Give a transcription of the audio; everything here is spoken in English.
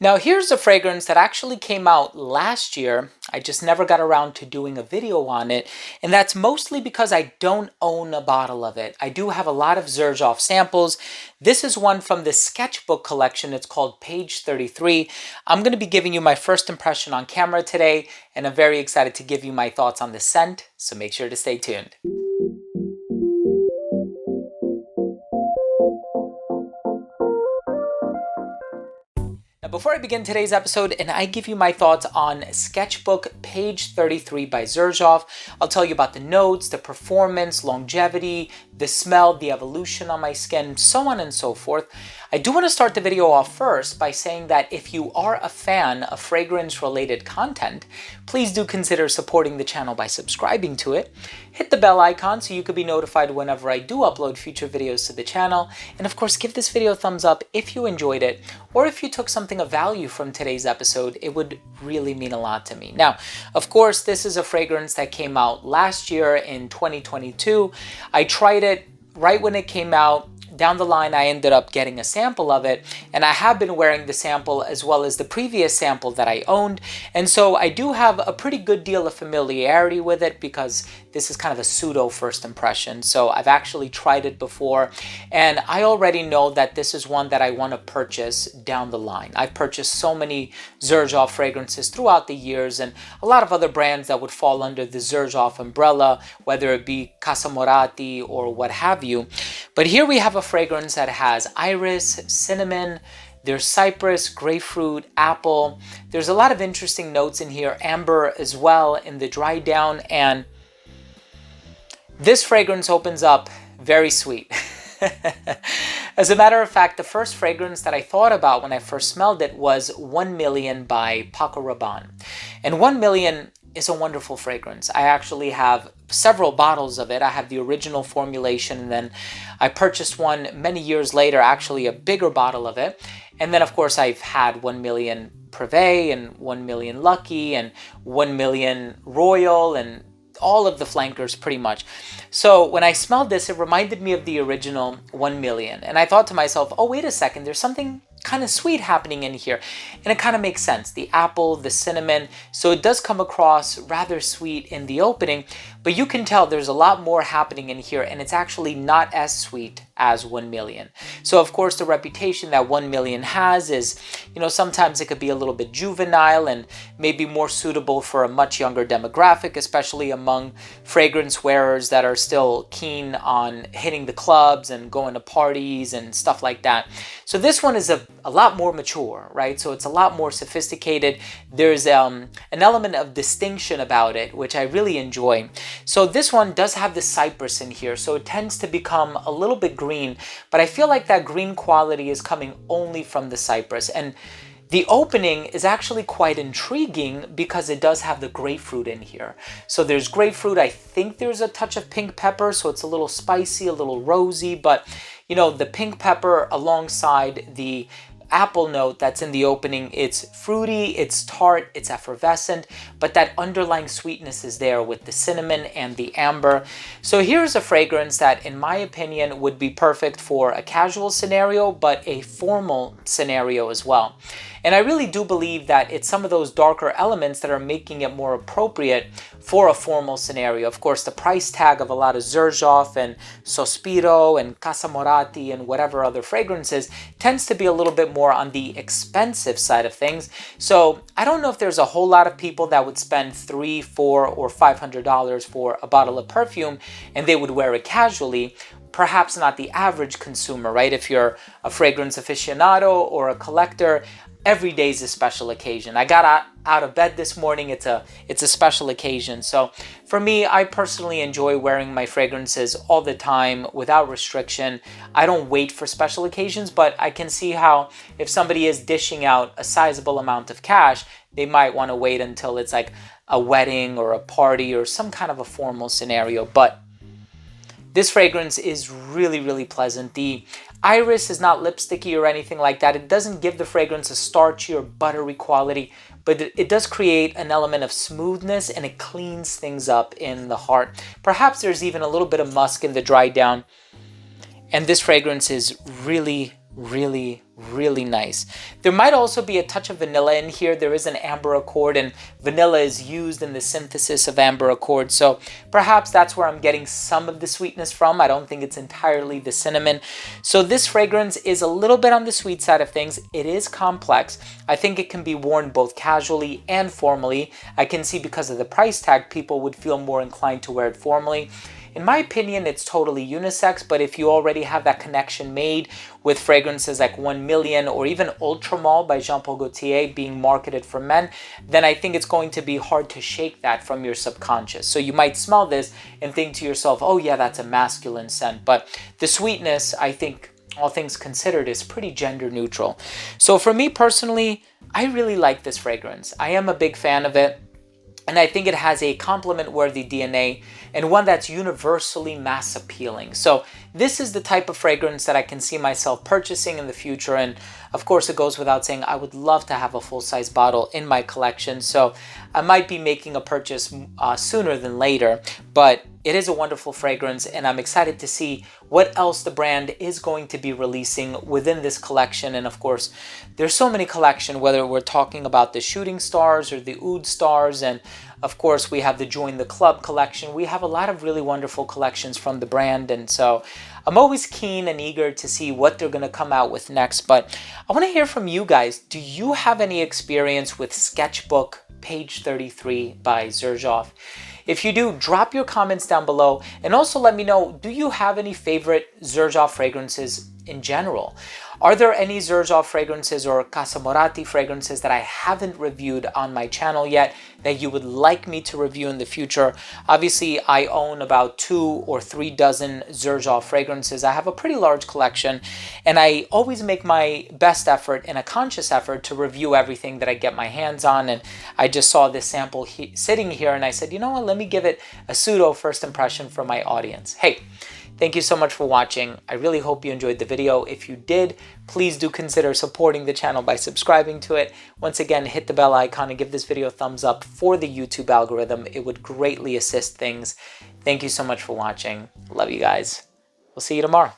Now here's a fragrance that actually came out last year. I just never got around to doing a video on it, and that's mostly because I don't own a bottle of it. I do have a lot of Xerjoff samples. This is one from the Sketchbook collection. It's called Page 33. I'm going to be giving you my first impression on camera today, and I'm very excited to give you my thoughts on the scent, so make sure to stay tuned. Now, before I begin today's episode and I give you my thoughts on Sketchbook Page 33 by Xerjoff, I'll tell you about the notes, the performance, longevity, the smell, the evolution on my skin, so on and so forth. I do want to start the video off first by saying that if you are a fan of fragrance-related content, please do consider supporting the channel by subscribing to it. Hit the bell icon so you could be notified whenever I do upload future videos to the channel. And of course, give this video a thumbs up if you enjoyed it, or if you took something of value from today's episode. It would really mean a lot to me. Now, of course, this is a fragrance that came out last year in 2022. I tried it right when it came out. Down the line, I ended up getting a sample of it, and I have been wearing the sample as well as the previous sample that I owned, and so I do have a pretty good deal of familiarity with it because this is kind of a pseudo first impression. So I've actually tried it before, and I already know that this is one that I want to purchase down the line. I've purchased so many Xerjoff fragrances throughout the years, and a lot of other brands that would fall under the Xerjoff umbrella, whether it be Casa Morati or what have you. But here we have a fragrance that has iris, cinnamon, there's cypress, grapefruit, apple. There's a lot of interesting notes in here, amber as well in the dry down, and this fragrance opens up very sweet. As a matter of fact, the first fragrance that I thought about when I first smelled it was 1 Million by Paco Rabanne. And 1 Million is a wonderful fragrance. I actually have several bottles of it. I have the original formulation, and then I purchased one many years later, actually a bigger bottle of it. And then of course I've had 1 Million Privé and 1 Million Lucky and 1 Million Royal and all of the flankers pretty much. So when I smelled this, it reminded me of the original 1 Million. And I thought to myself, oh, wait a second, there's something kind of sweet happening in here. And it kind of makes sense. The apple, the cinnamon. So it does come across rather sweet in the opening, but you can tell there's a lot more happening in here, and it's actually not as sweet as 1 Million. So of course the reputation that 1 Million has is, sometimes it could be a little bit juvenile and maybe more suitable for a much younger demographic, especially among fragrance wearers that are still keen on hitting the clubs and going to parties and stuff like that. So this one is a lot more mature, right? So it's a lot more sophisticated. There's an element of distinction about it, which I really enjoy. So this one does have the cypress in here, so it tends to become a little bit green, but I feel like that green quality is coming only from the cypress. And the opening is actually quite intriguing because it does have the grapefruit in here. So there's grapefruit, I think there's a touch of pink pepper, so it's a little spicy, a little rosy, but the pink pepper alongside the apple note that's in the opening, it's fruity, it's tart, it's effervescent, but that underlying sweetness is there with the cinnamon and the amber. So here's a fragrance that, in my opinion, would be perfect for a casual scenario, but a formal scenario as well. And I really do believe that it's some of those darker elements that are making it more appropriate for a formal scenario. Of course, the price tag of a lot of Xerjoff and Sospiro and Casa Morati and whatever other fragrances tends to be a little bit more on the expensive side of things. So I don't know if there's a whole lot of people that would spend $300, $400, or $500 for a bottle of perfume and they would wear it casually. Perhaps not the average consumer, right? If you're a fragrance aficionado or a collector, every day is a special occasion. I got out of bed this morning, it's a special occasion. So for me, I personally enjoy wearing my fragrances all the time without restriction. I don't wait for special occasions, but I can see how if somebody is dishing out a sizable amount of cash, they might want to wait until it's like a wedding or a party or some kind of a formal scenario. But this fragrance is really, really pleasant. The iris is not lipsticky or anything like that. It doesn't give the fragrance a starchy or buttery quality, but it does create an element of smoothness, and it cleans things up in the heart. Perhaps there's even a little bit of musk in the dry down. And this fragrance is really, really, really nice. There might also be a touch of vanilla in here. There is an amber accord, and vanilla is used in the synthesis of amber accord, so perhaps that's where I'm getting some of the sweetness from. I don't think it's entirely the cinnamon. So this fragrance is a little bit on the sweet side of things. It is complex. I think it can be worn both casually and formally. I can see because of the price tag, people would feel more inclined to wear it formally. In my opinion, it's totally unisex, but if you already have that connection made with fragrances like 1 Million or even Ultra Male by Jean Paul Gaultier being marketed for men, then I think it's going to be hard to shake that from your subconscious. So you might smell this and think to yourself, oh yeah, that's a masculine scent. But the sweetness, I think, all things considered, is pretty gender neutral. So for me personally, I really like this fragrance. I am a big fan of it. And I think it has a compliment-worthy DNA and one that's universally mass appealing. So this is the type of fragrance that I can see myself purchasing in the future. And of course, it goes without saying, I would love to have a full-size bottle in my collection. So I might be making a purchase sooner than later, but it is a wonderful fragrance, and I'm excited to see what else the brand is going to be releasing within this collection. And of course, there's so many collections, whether we're talking about the Shooting Stars or the Oud Stars, and of course, we have the Join the Club collection. We have a lot of really wonderful collections from the brand, and so I'm always keen and eager to see what they're going to come out with next. But I want to hear from you guys. Do you have any experience with Sketchbook Page 33 by Xerjoff? If you do, drop your comments down below, and also let me know, do you have any favorite Xerjoff fragrances in general? Are there any Xerjoff fragrances or Casa Moratti fragrances that I haven't reviewed on my channel yet that you would like me to review in the future? Obviously, I own about 2 or 3 dozen Xerjoff fragrances. I have a pretty large collection, and I always make my best effort and a conscious effort to review everything that I get my hands on. And I just saw this sample sitting here, and I said, you know what, let me give it a pseudo first impression for my audience. Hey, thank you so much for watching. I really hope you enjoyed the video. If you did, please do consider supporting the channel by subscribing to it. Once again, hit the bell icon and give this video a thumbs up for the YouTube algorithm. It would greatly assist things. Thank you so much for watching. Love you guys. We'll see you tomorrow.